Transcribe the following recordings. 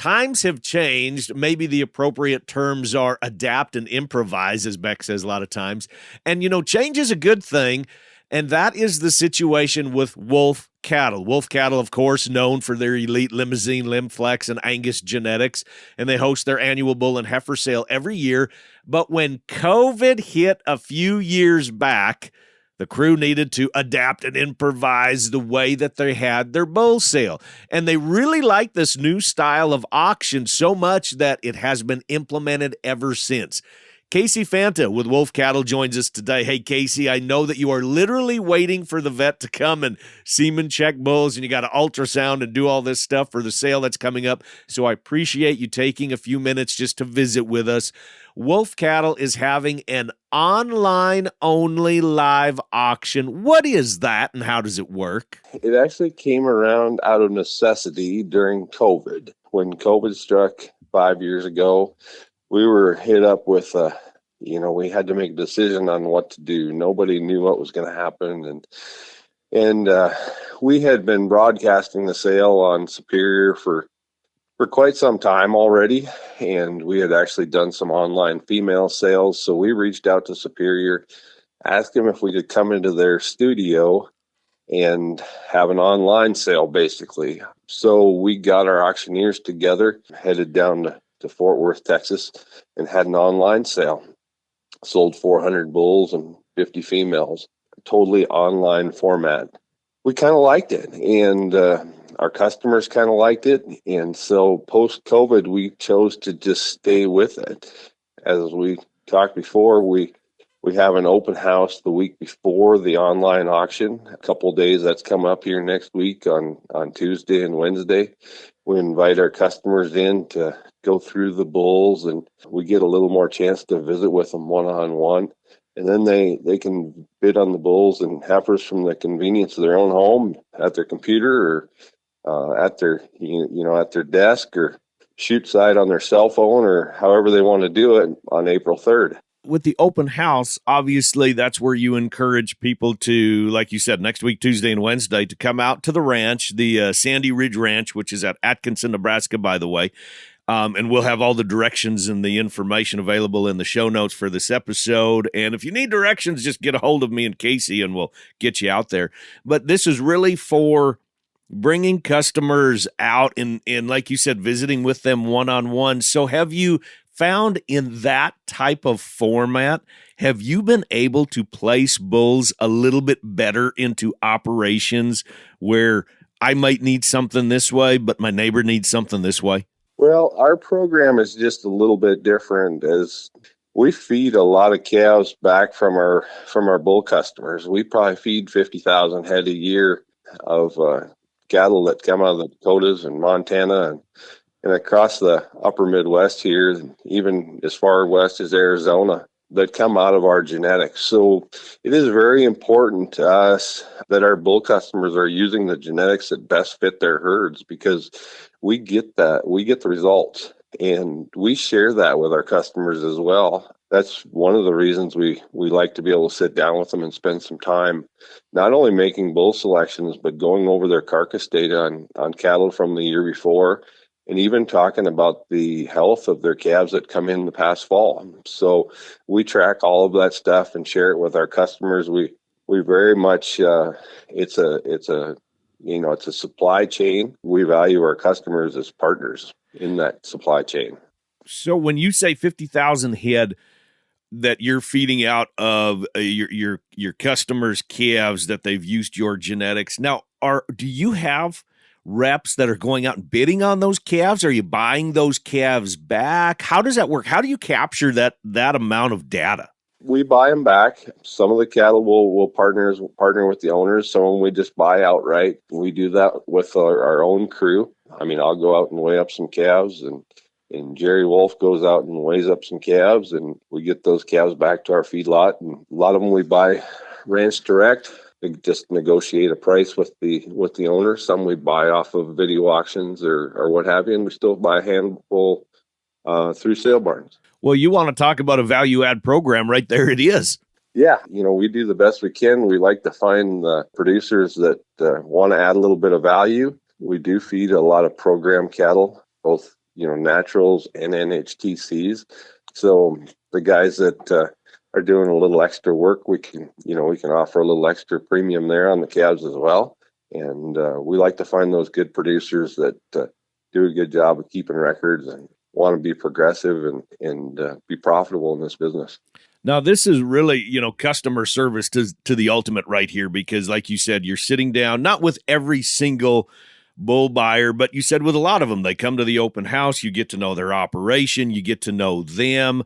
times have changed. Maybe the appropriate terms are adapt and improvise, as Beck says a lot of times. And, change is a good thing. And that is the situation with Wulf Cattle. Wulf Cattle, of course, known for their elite Limousin, Lim-Flex, and Angus genetics. And they host their annual bull and heifer sale every year. But when COVID hit a few years back, the crew needed to adapt and improvise the way that they had their bull sale. And they really like this new style of auction so much that it has been implemented ever since. Casey Fanta with Wulf Cattle joins us today. Hey, Casey, I know that you are literally waiting for the vet to come and semen check bulls, and you got to ultrasound and do all this stuff for the sale that's coming up. So I appreciate you taking a few minutes just to visit with us. Wulf Cattle is having an online-only live auction. What is that, and how does it work? It actually came around out of necessity during COVID. When COVID struck 5 years ago, we were hit up with, we had to make a decision on what to do. Nobody knew what was going to happen. And we had been broadcasting the sale on Superior for quite some time already. And we had actually done some online female sales. So we reached out to Superior, asked them if we could come into their studio and have an online sale, basically. So we got our auctioneers together, headed down to Fort Worth, Texas, and had an online sale. Sold 400 bulls and 50 females, totally online format. We kind of liked it, and our customers kind of liked it. And so post-COVID, we chose to just stay with it. As we talked before, we have an open house the week before the online auction. A couple of days that's coming up here next week on Tuesday and Wednesday. We invite our customers in to go through the bulls, and we get a little more chance to visit with them one-on-one. And then they can bid on the bulls and heifers from the convenience of their own home, at their computer, or at their at their desk, or shoot side on their cell phone, or however they want to do it on April 3rd. With the open house, obviously that's where you encourage people to, like you said, next week, Tuesday and Wednesday, to come out to the ranch, the Sandy Ridge Ranch, which is at Atkinson, Nebraska, by the way. And we'll have all the directions and the information available in the show notes for this episode. And if you need directions, just get a hold of me and Casey, and we'll get you out there. But this is really for bringing customers out and like you said, visiting with them one-on-one. So have you found in that type of format, have you been able to place bulls a little bit better into operations where I might need something this way, but my neighbor needs something this way? Well, our program is just a little bit different, as we feed a lot of calves back from our bull customers. We probably feed 50,000 head a year of cattle that come out of the Dakotas and Montana and across the upper Midwest here, and even as far west as Arizona, that come out of our genetics. So it is very important to us that our bull customers are using the genetics that best fit their herds, because we get the results, and we share that with our customers as well. That's one of the reasons we like to be able to sit down with them and spend some time, not only making bull selections, but going over their carcass data on cattle from the year before, and even talking about the health of their calves that come in the past fall. So we track all of that stuff and share it with our customers. We very much, it's a supply chain. We value our customers as partners in that supply chain. So when you say 50,000 head that you're feeding out of your customers' calves that they've used your genetics, now do you have reps that are going out and bidding on those calves? Are you buying those calves back? How does that work? How do you capture that amount of data? We buy them back. Some of the cattle will partner with the owners. Some of them we just buy outright. We do that with our own crew. I mean, I'll go out and weigh up some calves, and Jerry Wulf goes out and weighs up some calves, and we get those calves back to our feedlot. And a lot of them we buy ranch direct. We just negotiate a price with the owner. Some we buy off of video auctions or what have you, and we still buy a handful through sale barns. Well, you want to talk about a value-add program, right there it is. Yeah, we do the best we can. We like to find the producers that want to add a little bit of value. We do feed a lot of program cattle, both naturals and NHTCs. So the guys that are doing a little extra work, we can offer a little extra premium there on the calves as well. And we like to find those good producers that do a good job of keeping records and want to be progressive and be profitable in this business. Now, this is really, customer service to the ultimate right here, because like you said, you're sitting down, not with every single bull buyer, but you said with a lot of them, they come to the open house, you get to know their operation, you get to know them,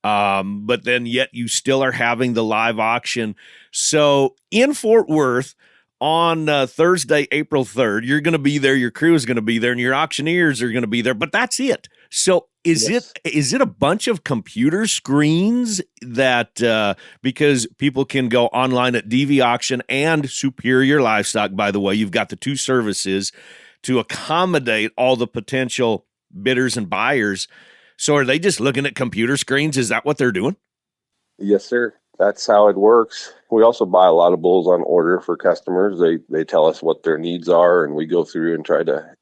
but then yet you still are having the live auction. So in Fort Worth on Thursday, April 3rd, you're going to be there, your crew is going to be there, and your auctioneers are going to be there, but that's it. So is it a bunch of computer screens that because people can go online at DV Auction and Superior Livestock, by the way, you've got the two services to accommodate all the potential bidders and buyers. So are they just looking at computer screens? Is that what they're doing? Yes, sir. That's how it works. We also buy a lot of bulls on order for customers. They tell us what their needs are, and we go through and try to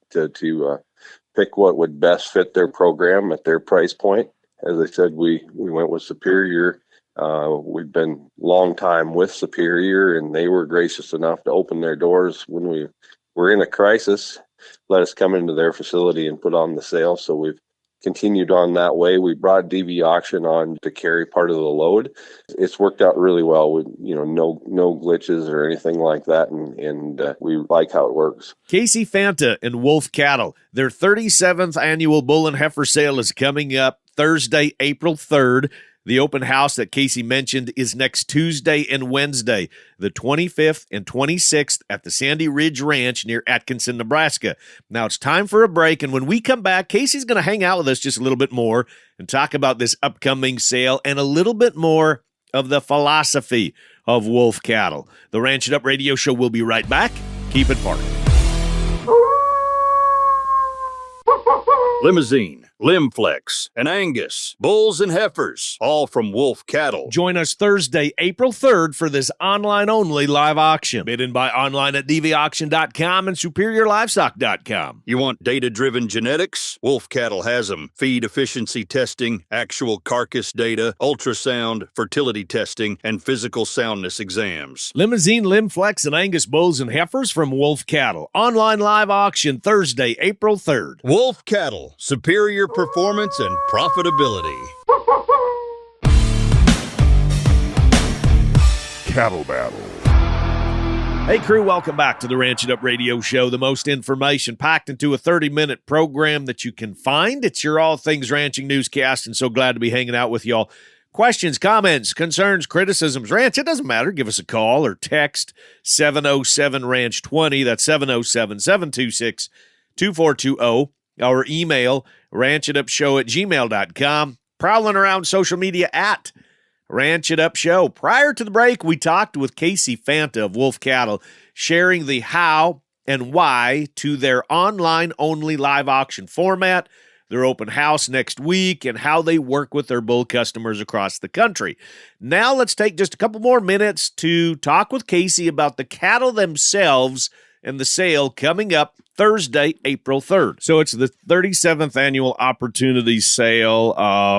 pick what would best fit their program at their price point. As I said, we went with Superior. We've been long time with Superior, and they were gracious enough to open their doors when we were in a crisis, let us come into their facility and put on the sale. So we've continued on that way. We brought DV Auction on to carry part of the load. It's worked out really well with, no glitches or anything like that. And we like how it works. Casey Fanta and Wulf Cattle, their 37th annual bull and heifer sale is coming up Thursday, April 3rd. The open house that Casey mentioned is next Tuesday and Wednesday, the 25th and 26th at the Sandy Ridge Ranch near Atkinson, Nebraska. Now it's time for a break, and when we come back, Casey's going to hang out with us just a little bit more and talk about this upcoming sale and a little bit more of the philosophy of Wulf Cattle. The Ranch It Up Radio Show will be right back. Keep it parked. Limousin, Lim-Flex, and Angus, bulls and heifers, all from Wulf Cattle. Join us Thursday, April 3rd for this online-only live auction. Bid and buy online at dvauction.com and superiorlivestock.com. You want data-driven genetics? Wulf Cattle has them. Feed efficiency testing, actual carcass data, ultrasound, fertility testing, and physical soundness exams. Limousin, Lim-Flex, and Angus bulls and heifers from Wulf Cattle. Online live auction Thursday, April 3rd. Wulf Cattle. Superior performance and profitability. Cattle Battle. Hey crew, welcome back to the Ranch It Up Radio Show, the most information packed into a 30-minute program that you can find. It's your all things ranching newscast, and so glad to be hanging out with y'all. Questions, comments, concerns, criticisms, Ranch, it doesn't matter. Give us a call or text 707-RANCH-20. That's 707-726-2420. Our email, ranchitupshow@gmail.com. Prowling around social media at Ranch It Up Show. Prior to the break, we talked with Casey Fanta of Wulf Cattle, sharing the how and why to their online-only live auction format, their open house next week, and how they work with their bull customers across the country. Now let's take just a couple more minutes to talk with Casey about the cattle themselves and the sale coming up Thursday, April 3rd. So it's the 37th annual opportunity sale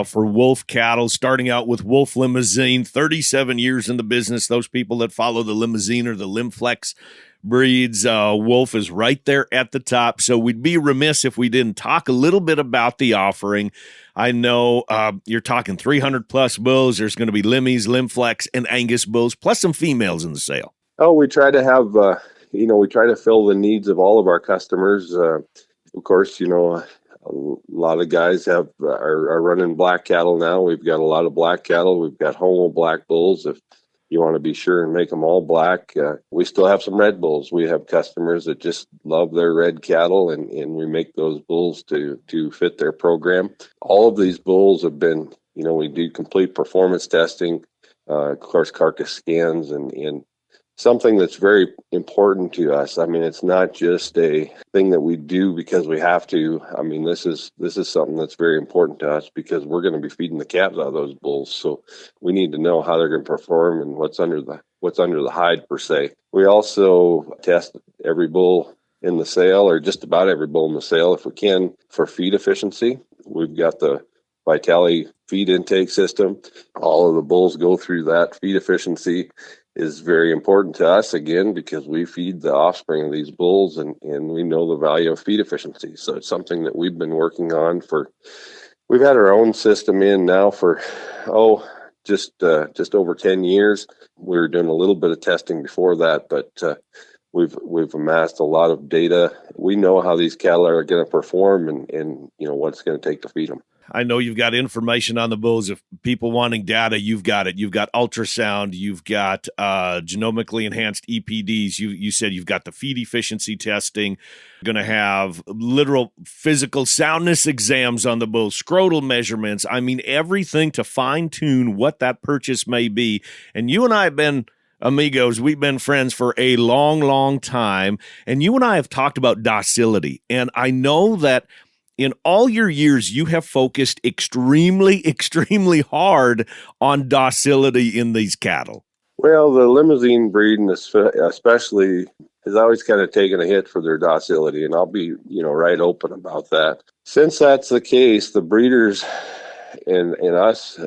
for Wulf Cattle, starting out with Wulf Limousin, 37 years in the business. Those people that follow the Limousin or the Lim-Flex breeds, Wulf is right there at the top. So we'd be remiss if we didn't talk a little bit about the offering. I know you're talking 300-plus bulls. There's going to be Limmies, Lim-Flex, and Angus bulls, plus some females in the sale. Oh, we try to have... we try to fill the needs of all of our customers. Of course, a lot of guys are running black cattle now. We've got a lot of black cattle. We've got homo black bulls. If you want to be sure and make them all black, we still have some red bulls. We have customers that just love their red cattle, and we make those bulls to fit their program. All of these bulls have been, we do complete performance testing, of course, carcass scans, and something that's very important to us. I mean, it's not just a thing that we do because we have to. I mean, this is something that's very important to us because we're going to be feeding the calves out of those bulls. So we need to know how they're going to perform and what's under the hide per se. We also test every bull in the sale, or just about every bull in the sale if we can, for feed efficiency. We've got the Vitality feed intake system. All of the bulls go through that. Feed efficiency is very important to us, again, because we feed the offspring of these bulls, and we know the value of feed efficiency. So it's something that we've been working on we've had our own system in now for, just over 10 years. We were doing a little bit of testing before that, but we've amassed a lot of data. We know how these cattle are going to perform and what it's going to take to feed them. I know you've got information on the bulls. If people wanting data, you've got it. You've got ultrasound. You've got genomically enhanced EPDs. You said you've got the feed efficiency testing. You're going to have literal physical soundness exams on the bulls, scrotal measurements. I mean, everything to fine-tune what that purchase may be. And you and I have been amigos. We've been friends for a long, long time. And you and I have talked about docility. And I know that in all your years, you have focused extremely, extremely hard on docility in these cattle. Well, the Limousin breed, especially, has always kind of taken a hit for their docility, and I'll be, right open about that. Since that's the case, the breeders and us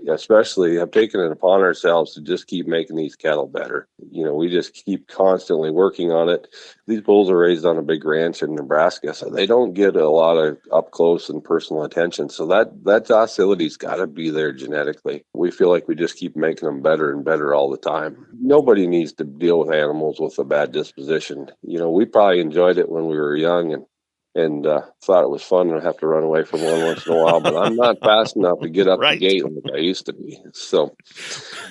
especially have taken it upon ourselves to just keep making these cattle better. We just keep constantly working on it. These bulls are raised on a big ranch in Nebraska, so they don't get a lot of up close and personal attention. So that docility's got to be there genetically. We feel like we just keep making them better and better all the time. Nobody needs to deal with animals with a bad disposition. We probably enjoyed it when we were young and thought it was fun to have to run away from one once in a while, but I'm not fast enough to get up Right. the gate like I used to be. So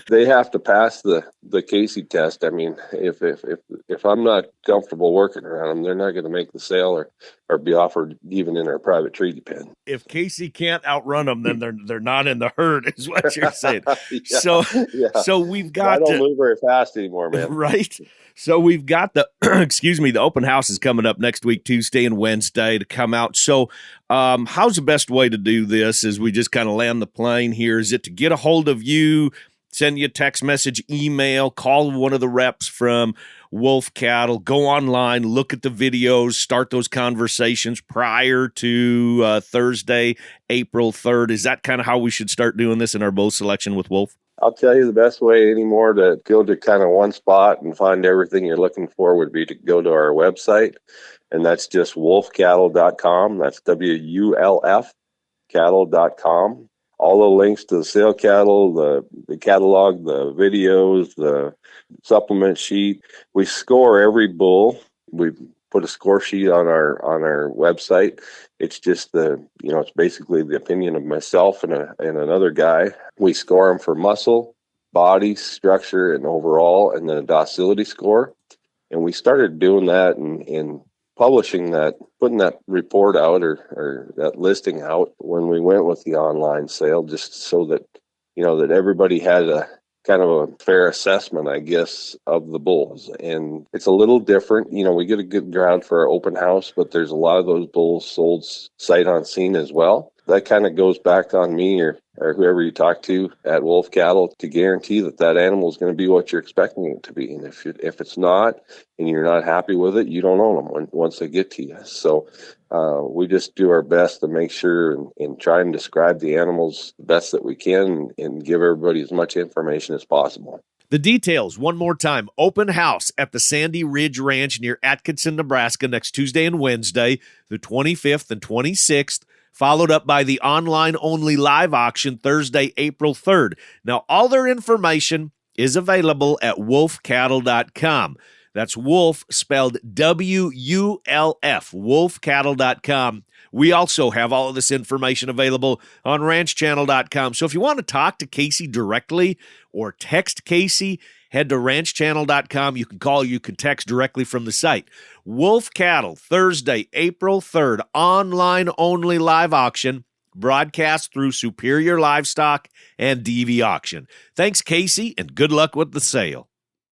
they have to pass the Casey test. I mean, if I'm not comfortable working around them, they're not going to make the sale or be offered even in our private treaty pen. If Casey can't outrun them, then they're not in the herd, is what you're saying. Yeah. So we've got I don't move very fast anymore, man. Right. So we've got the the open house is coming up next week, Tuesday and Wednesday, to come out. So how's the best way to do this as we just kind of land the plane here? Is it to get a hold of you, send you a text message, email, call one of the reps from Wulf Cattle, go online, look at the videos, start those conversations prior to Thursday, April 3rd? Is that kind of how we should start doing this in our bull selection with Wulf? I'll tell you the best way anymore to go to kind of one spot and find everything you're looking for would be to go to our website, and that's just wulfcattle.com. That's WULF cattle.com. All the links to the sale cattle, the catalog, the videos, the supplement sheet. We score every bull. We put a score sheet on our website. It's just it's basically the opinion of myself and another guy. We score them for muscle, body, structure, and overall, and then a docility score. And we started doing that and publishing that, putting that report out or that listing out when we went with the online sale, just so that, that everybody had a kind of a fair assessment, I guess, of the bulls. And it's a little different. We get a good crowd for our open house, but there's a lot of those bulls sold sight unseen as well. That kind of goes back on me or whoever you talk to at Wulf Cattle to guarantee that animal is going to be what you're expecting it to be. And if it's not, and you're not happy with it, you don't own them once they get to you. So we just do our best to make sure and try and describe the animals the best that we can and give everybody as much information as possible. The details, one more time. Open house at the Sandy Ridge Ranch near Atkinson, Nebraska, next Tuesday and Wednesday, the 25th and 26th. Followed up by the online-only live auction Thursday, April 3rd. Now, all their information is available at wulfcattle.com. That's Wulf, spelled W-U-L-F, wulfcattle.com. We also have all of this information available on ranchchannel.com. So if you want to talk to Casey directly or text Casey, head to ranchchannel.com. You can call, you can text directly from the site. Wulf Cattle, Thursday, April 3rd, online-only live auction, broadcast through Superior Livestock and DV Auction. Thanks, Casey, and good luck with the sale.